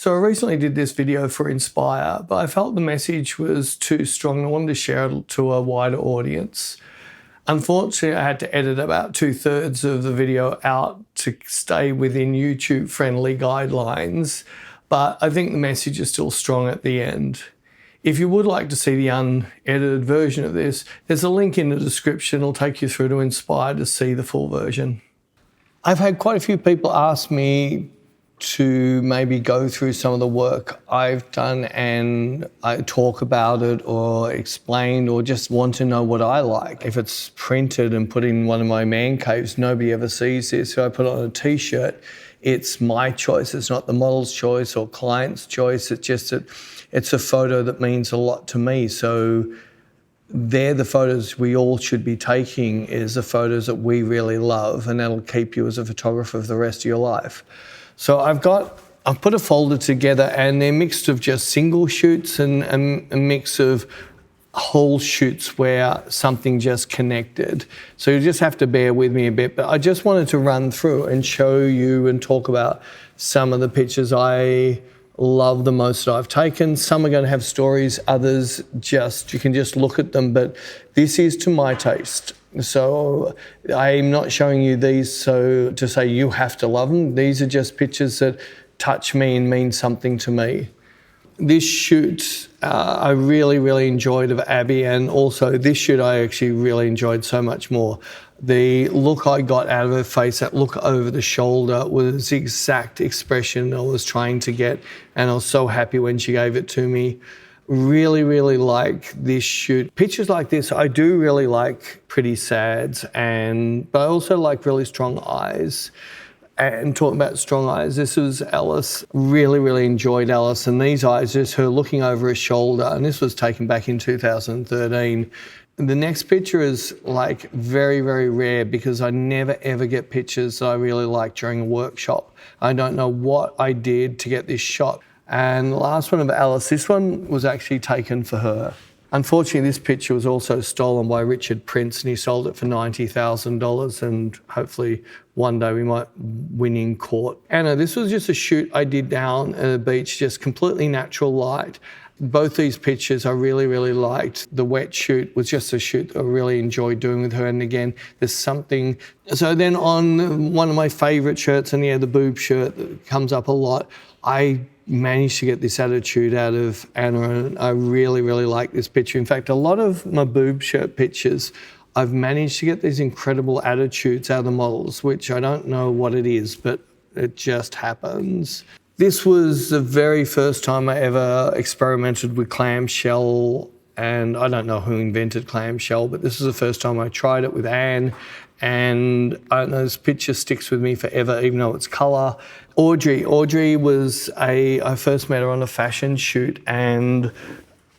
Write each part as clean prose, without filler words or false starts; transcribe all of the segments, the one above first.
So I recently did this video for Inspire, but I felt the message was too strong. I wanted to share it to a wider audience. Unfortunately, I had to edit about 2/3 of the video out to stay within YouTube-friendly guidelines, but I think the message is still strong at the end. If you would like to see the unedited version of this, there's a link in the description. It'll take you through to Inspire to see the full version. I've had quite a few people ask me to maybe go through some of the work I've done and I talk about it or explain or just want to know what I like. If it's printed and put in one of my man caves, nobody ever sees this. So I put it on a t-shirt. It's my choice. It's not the model's choice or client's choice. It's just that it's a photo that means a lot to me. So they're the photos we all should be taking, is the photos that we really love, and that'll keep you as a photographer for the rest of your life. So I've put a folder together and they're mixed of just single shoots and a mix of whole shoots where something just connected. So you just have to bear with me a bit, but I just wanted to run through and show you and talk about some of the pictures I love the most that I've taken. Some are going to have stories, others you can just look at them, but this is to my taste. So I'm not showing you these so to say you have to love them. These are just pictures that touch me and mean something to me. This shoot I really, really enjoyed of Abby, and also this shoot I actually really enjoyed so much more. The look I got out of her face, that look over the shoulder, was the exact expression I was trying to get, and I was so happy when she gave it to me. Really, really like this shoot. Pictures like this, I do really like pretty sads, but I also like really strong eyes. And talking about strong eyes, this was Alice. Really, really enjoyed Alice, and these eyes, just her looking over her shoulder, and this was taken back in 2013. The next picture is like very, very rare because I never ever get pictures that I really like during a workshop. I don't know what I did to get this shot. And the last one of Alice, this one was actually taken for her. Unfortunately, this picture was also stolen by Richard Prince, and he sold it for $90,000, and hopefully one day we might win in court. Anna, this was just a shoot I did down at the beach, just completely natural light. Both these pictures I really, really liked. The wet shoot was just a shoot I really enjoyed doing with her, and again, there's something. So then on one of my favourite shirts, and the boob shirt that comes up a lot, I managed to get this attitude out of Anna, and I really, really like this picture. In fact, a lot of my boob shirt pictures, I've managed to get these incredible attitudes out of the models, which I don't know what it is, but it just happens. This was the very first time I ever experimented with clamshell, and I don't know who invented clamshell, but this was the first time I tried it with Anne, and I don't know, this picture sticks with me forever, even though it's colour. Audrey was I first met her on a fashion shoot, and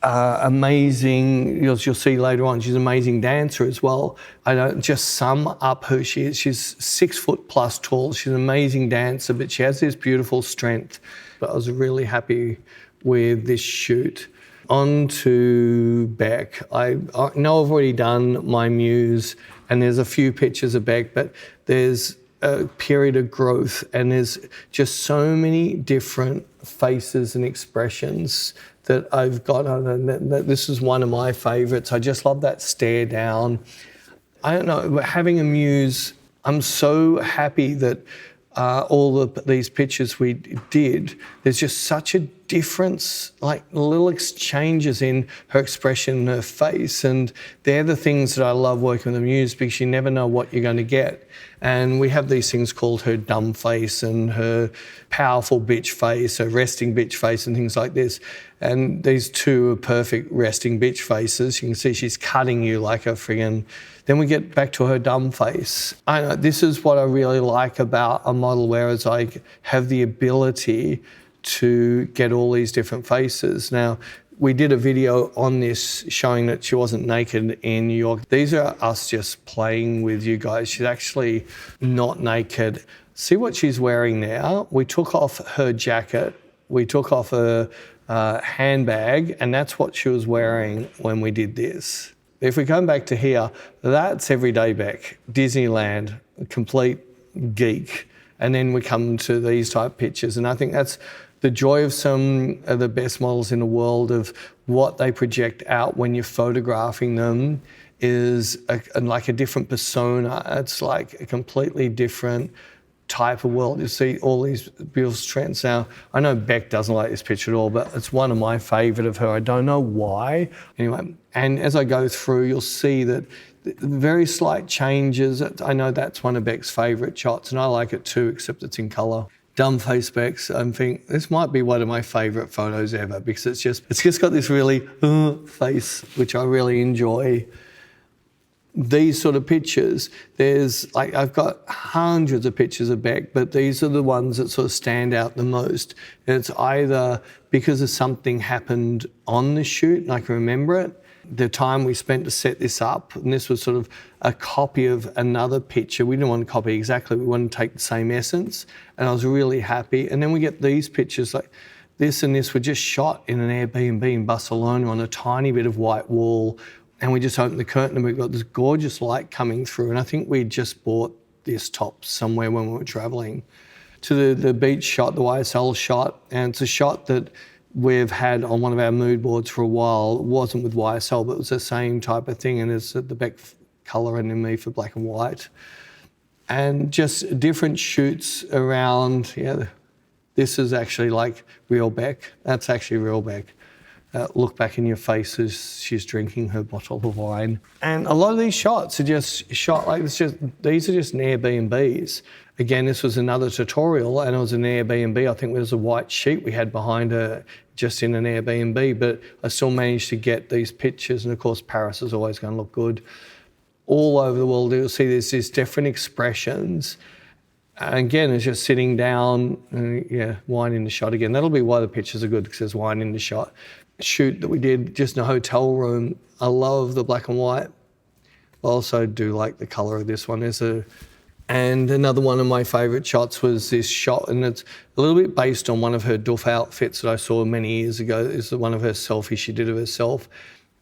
amazing, you'll see later on, she's an amazing dancer as well. I don't just sum up who she is. She's 6' plus tall. She's an amazing dancer, but she has this beautiful strength. But I was really happy with this shoot. On to Beck. I know I've already done my muse, and there's a few pictures of Beck, but there's a period of growth, and there's just so many different faces and expressions that I've got on, and this is one of my favourites. I just love that stare down. I don't know, having a muse, I'm so happy that all of these pictures we did, there's just such a difference, like little exchanges in her expression and her face, and they're the things that I love working with the muse, because you never know what you're going to get. And we have these things called her dumb face and her powerful bitch face, her resting bitch face, and things like this. And these two are perfect resting bitch faces. You can see she's cutting you like a friggin'. Then we get back to her dumb face. I know, this is what I really like about a model, whereas I have the ability to get all these different faces. Now, we did a video on this showing that she wasn't naked in New York. These are us just playing with you guys. She's actually not naked. See what she's wearing now? We took off her jacket, we took off her handbag, and that's what she was wearing when we did this. If we come back to here, that's everyday Beck, Disneyland, complete geek. And then we come to these type pictures, and I think that's The joy of some of the best models in the world of what they project out when you're photographing them is like a different persona. It's like a completely different type of world. You see all these beautiful strengths. Now, I know Beck doesn't like this picture at all, but it's one of my favourite of her. I don't know why. Anyway, and as I go through, you'll see that very slight changes. I know that's one of Beck's favourite shots, and I like it too, except it's in colour. Dumb face Beck's, I think this might be one of my favourite photos ever because it's just got this really face, which I really enjoy. These sort of pictures, there's like, I've got hundreds of pictures of Beck, but these are the ones that sort of stand out the most. And it's either because of something happened on the shoot and I can remember it, the time we spent to set this up, and this was sort of a copy of another picture. We didn't want to copy exactly, we wanted to take the same essence, and I was really happy. And then we get these pictures, like this and this were just shot in an Airbnb in Barcelona on a tiny bit of white wall, and we just opened the curtain and we've got this gorgeous light coming through, and I think we just bought this top somewhere when we were travelling. To the beach shot, the YSL shot, and it's a shot that we've had on one of our mood boards for a while. It wasn't with YSL, but it was the same type of thing, and it's the Beck colour and in me for black and white. And just different shoots around, yeah, this is actually like real Beck. That's actually real Beck. Look back in your face as she's drinking her bottle of wine. And a lot of these shots are just shot like this. These are just an Airbnbs. Again, this was another tutorial, and it was an Airbnb. I think there was a white sheet we had behind her just in an Airbnb, but I still managed to get these pictures. And of course, Paris is always going to look good. All over the world, you'll see there's these different expressions. Again, it's just sitting down, yeah, wine in the shot again. That'll be why the pictures are good, because there's wine in the shot. Shoot that we did just in a hotel room. I love the black and white. I also do like the colour of this one. And another one of my favourite shots was this shot, and it's a little bit based on one of her Duff outfits that I saw many years ago. This is one of her selfies she did of herself.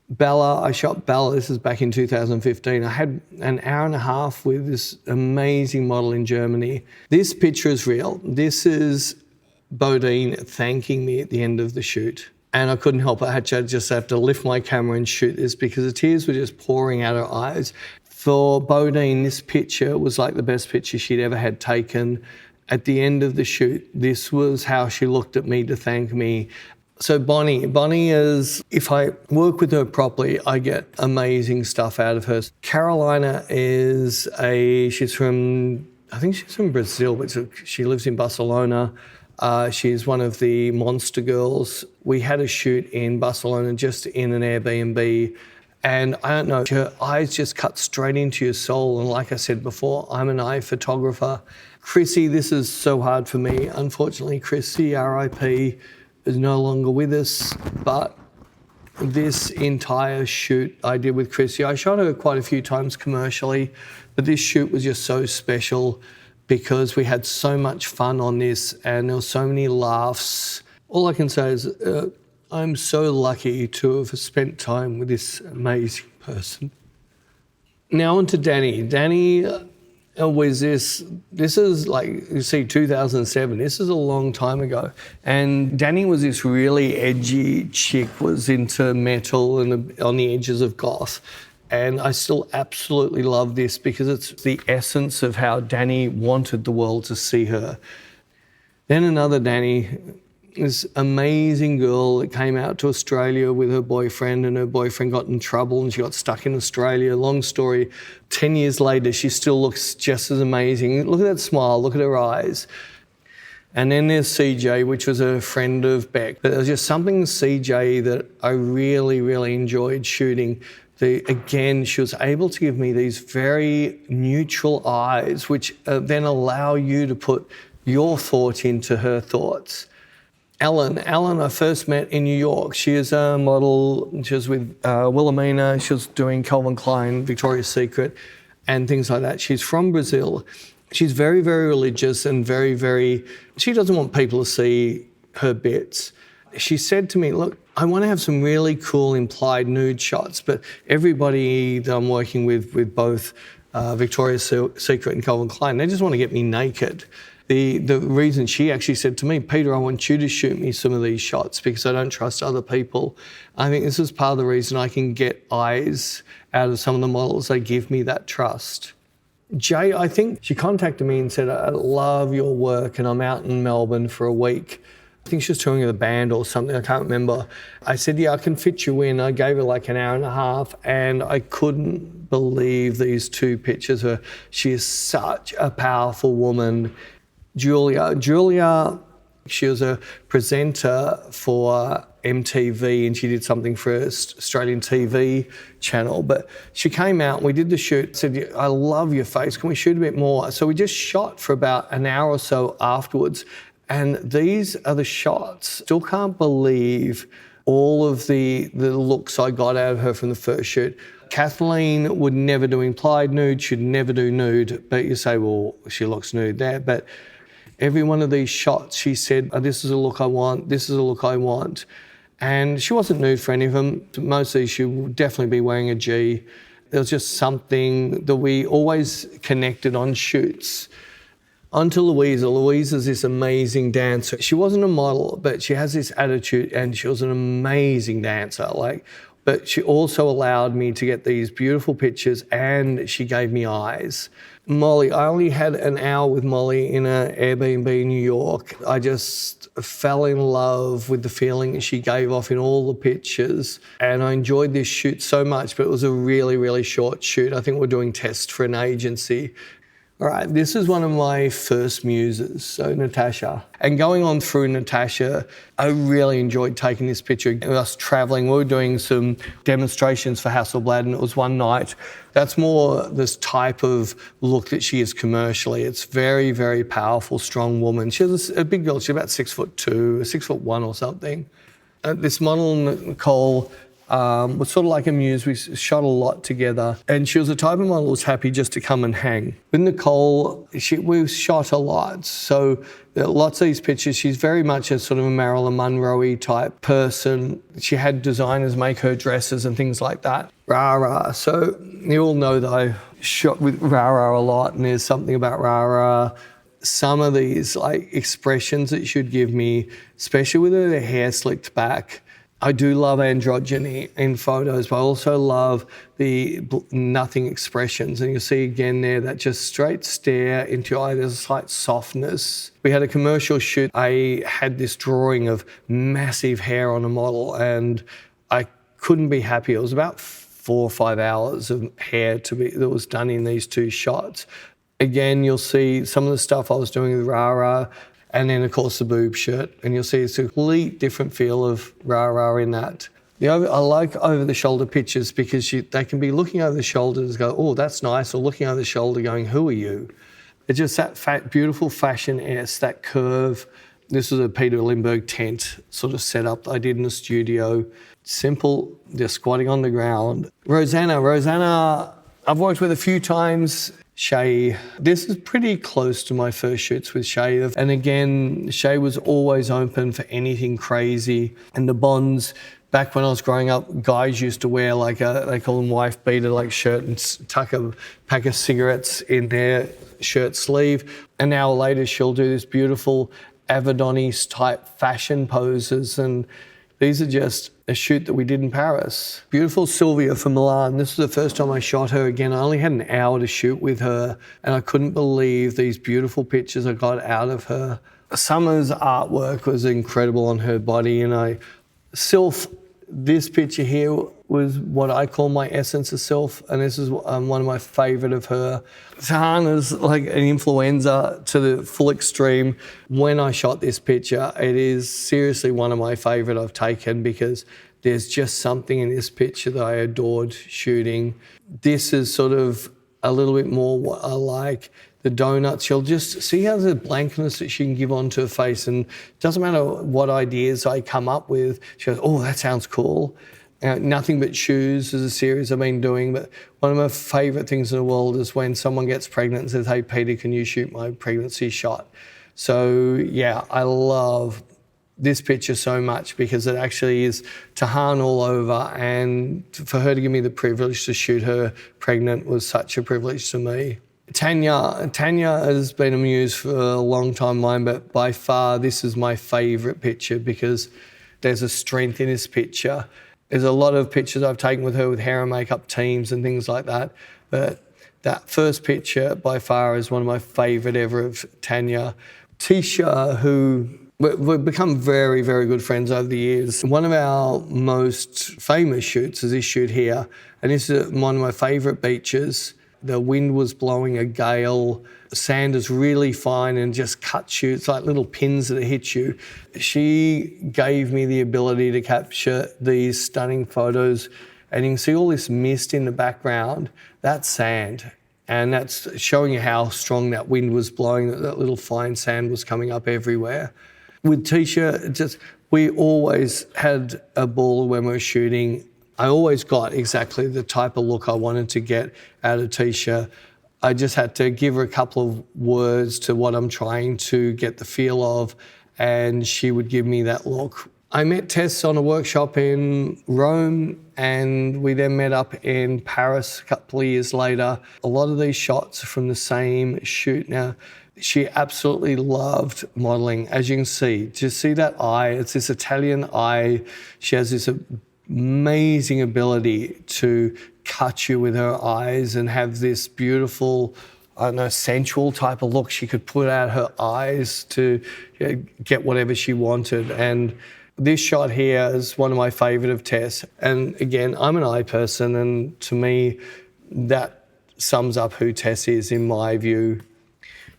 Bella, I shot Bella, this is back in 2015. I had an hour and a half with this amazing model in Germany. This picture is real. This is Bodine thanking me at the end of the shoot. And I couldn't help it. I had to just have to lift my camera and shoot this because the tears were just pouring out her eyes. For Bodine, this picture was like the best picture she'd ever had taken. At the end of the shoot, this was how she looked at me to thank me. So Bonnie is, if I work with her properly, I get amazing stuff out of her. Carolina is she's from, I think she's from Brazil, but she lives in Barcelona. She's one of the monster girls. We had a shoot in Barcelona just in an Airbnb, and I don't know, her eyes just cut straight into your soul. And like I said before, I'm an eye photographer. Chrissy, this is so hard for me. Unfortunately, Chrissy, RIP, is no longer with us, but this entire shoot I did with Chrissy, I shot her quite a few times commercially, but this shoot was just so special because we had so much fun on this and there were so many laughs. All I can say is I'm so lucky to have spent time with this amazing person. Now on to Danny. Danny was this is like, you see, 2007, this is a long time ago. And Danny was this really edgy chick, was into metal and on the edges of goth. And I still absolutely love this because it's the essence of how Danny wanted the world to see her. Then another Danny, this amazing girl that came out to Australia with her boyfriend, and her boyfriend got in trouble and she got stuck in Australia. Long story, 10 years later, she still looks just as amazing. Look at that smile, look at her eyes. And then there's CJ, which was a friend of Beck. But there was just something CJ that I really, really enjoyed shooting. Again, she was able to give me these very neutral eyes, which then allow you to put your thought into her thoughts. Ellen, I first met in New York. She is a model. She was with Wilhelmina. She was doing Calvin Klein, Victoria's Secret, and things like that. She's from Brazil. She's very, very religious and very, very... She doesn't want people to see her bits. She said to me, look, I want to have some really cool implied nude shots, but everybody that I'm working with both Victoria's Secret and Calvin Klein, they just want to get me naked. The reason she actually said to me, Peter, I want you to shoot me some of these shots because I don't trust other people. I think this is part of the reason I can get eyes out of some of the models. They give me that trust. Jay, I think she contacted me and said, I love your work and I'm out in Melbourne for a week. I think she was touring with a band or something, I can't remember. I said, yeah, I can fit you in. I gave her like an hour and a half and I couldn't believe these 2 pictures of her. She is such a powerful woman. Julia, she was a presenter for MTV and she did something for an Australian TV channel, but she came out and we did the shoot, said, I love your face, can we shoot a bit more? So we just shot for about an hour or so afterwards, and these are the shots. Still can't believe all of the looks I got out of her from the first shoot. Kathleen would never do implied nude, she'd never do nude, but you say, well, she looks nude there, but every one of these shots, she said, oh, this is a look I want, this is a look I want. And she wasn't nude for any of them. Most of these, she would definitely be wearing a G. There was just something that we always connected on shoots. Onto Louisa. Louisa's this amazing dancer. She wasn't a model, but she has this attitude and she was an amazing dancer. But she also allowed me to get these beautiful pictures and she gave me eyes. Molly, I only had an hour with Molly in an Airbnb in New York. I just fell in love with the feeling that she gave off in all the pictures. And I enjoyed this shoot so much, but it was a really, really short shoot. I think we're doing tests for an agency. All right, this is one of my first muses, so Natasha. And going on through Natasha, I really enjoyed taking this picture. With us travelling, we were doing some demonstrations for Hasselblad and it was one night. That's more this type of look that she is commercially. It's very, very powerful, strong woman. She was a big girl, she's about 6'2", 6'1" or something. This model, Nicole, was sort of like a muse. We shot a lot together and she was the type of model who was happy just to come and hang. With Nicole, we shot a lot. So lots of these pictures, she's very much a sort of a Marilyn Monroe-y type person. She had designers make her dresses and things like that. Rara. So you all know that I shot with Rara a lot and there's something about Rara. Some of these expressions that she'd give me, especially with her hair slicked back. I do love androgyny in photos, but I also love the nothing expressions. And you'll see again there that just straight stare into your eye. There's a slight softness. We had a commercial shoot. I had this drawing of massive hair on a model and I couldn't be happier. It was about 4 or 5 hours of hair that was done in these 2 shots. Again, you'll see some of the stuff I was doing with Rara, and then, of course, the boob shirt. And you'll see it's a complete different feel of rah-rah in that. I like over-the-shoulder pictures because they can be looking over the shoulder and go, oh, that's nice, or looking over the shoulder going, who are you? It's just that beautiful fashion-esque, that curve. This was a Peter Lindbergh tent sort of setup that I did in the studio. Simple, just squatting on the ground. Rosanna, I've worked with a few times. Shay, this is pretty close to my first shoots with Shay. And again, Shay was always open for anything crazy. And the bonds, back when I was growing up, guys used to wear they call them wife beater shirt and tuck a pack of cigarettes in their shirt sleeve. An hour later, she'll do this beautiful Avedoni's type fashion poses. And these are just a shoot that we did in Paris. Beautiful Sylvia from Milan. This was the first time I shot her again. I only had an hour to shoot with her and I couldn't believe these beautiful pictures I got out of her. Summer's artwork was incredible on her body and Sylph, this picture here was what I call my essence of Sylph, and this is one of my favourite of her. Tahana's like an influenza to the full extreme. When I shot this picture, it is seriously one of my favourite I've taken because there's just something in this picture that I adored shooting. This is sort of a little bit more what I like. The donuts, she'll just see how the blankness that she can give onto her face, and it doesn't matter what ideas I come up with, she goes, oh, that sounds cool. Nothing But Shoes is a series I've been doing, but one of my favourite things in the world is when someone gets pregnant and says, hey, Peter, can you shoot my pregnancy shot? So, yeah, I love this picture so much because it actually is Tahan all over, and for her to give me the privilege to shoot her pregnant was such a privilege to me. Tanya has been a muse for a long time of mine, but by far this is my favourite picture because there's a strength in this picture. There's a lot of pictures I've taken with her with hair and makeup teams and things like that, but that first picture by far is one of my favourite ever of Tanya. Tisha, who we've become very, very good friends over the years. One of our most famous shoots is this shoot here, and this is one of my favourite beaches. The wind was blowing a gale, sand is really fine and just cuts you. It's like little pins that hit you. She gave me the ability to capture these stunning photos, and you can see all this mist in the background. That's sand, and that's showing you how strong that wind was blowing, that little fine sand was coming up everywhere. With Tisha, we always had a ball when we were shooting. I always got exactly the type of look I wanted to get out of Tisha. I just had to give her a couple of words to what I'm trying to get the feel of, and she would give me that look. I met Tess on a workshop in Rome, and we then met up in Paris a couple of years later. A lot of these shots are from the same shoot. Now, she absolutely loved modelling, as you can see. Do you see that eye? It's this Italian eye. She has this amazing ability to cut you with her eyes and have this beautiful, I don't know, sensual type of look. She could put out her eyes to get whatever she wanted. And this shot here is one of my favourite of Tess. And again, I'm an eye person, and to me, that sums up who Tess is in my view.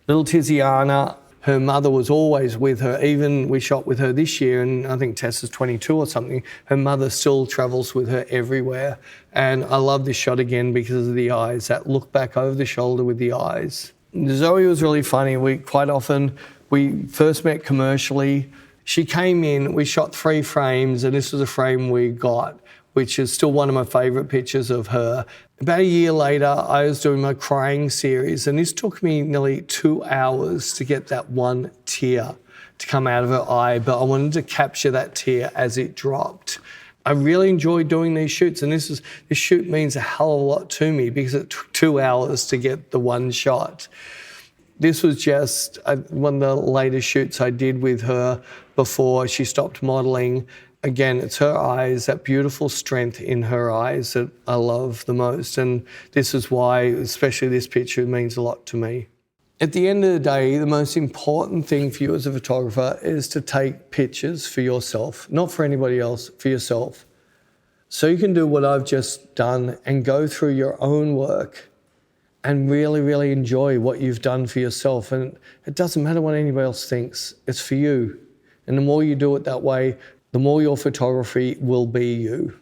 Little Tiziana, her mother was always with her. Even we shot with her this year, and I think Tess is 22 or something. Her mother still travels with her everywhere. And I love this shot again because of the eyes, that look back over the shoulder with the eyes. Zoe was really funny. We first met commercially. She came in, we shot 3 frames, and this was a frame we got, which is still one of my favourite pictures of her. About a year later, I was doing my crying series, and this took me nearly 2 hours to get that one tear to come out of her eye, but I wanted to capture that tear as it dropped. I really enjoyed doing these shoots, and this shoot means a hell of a lot to me because it took 2 hours to get the one shot. This was just one of the latest shoots I did with her before she stopped modelling. Again, it's her eyes, that beautiful strength in her eyes that I love the most. And this is why, especially this picture, means a lot to me. At the end of the day, the most important thing for you as a photographer is to take pictures for yourself, not for anybody else, for yourself. So you can do what I've just done and go through your own work and really, really enjoy what you've done for yourself. And it doesn't matter what anybody else thinks, it's for you. And the more you do it that way, the more your photography will be you.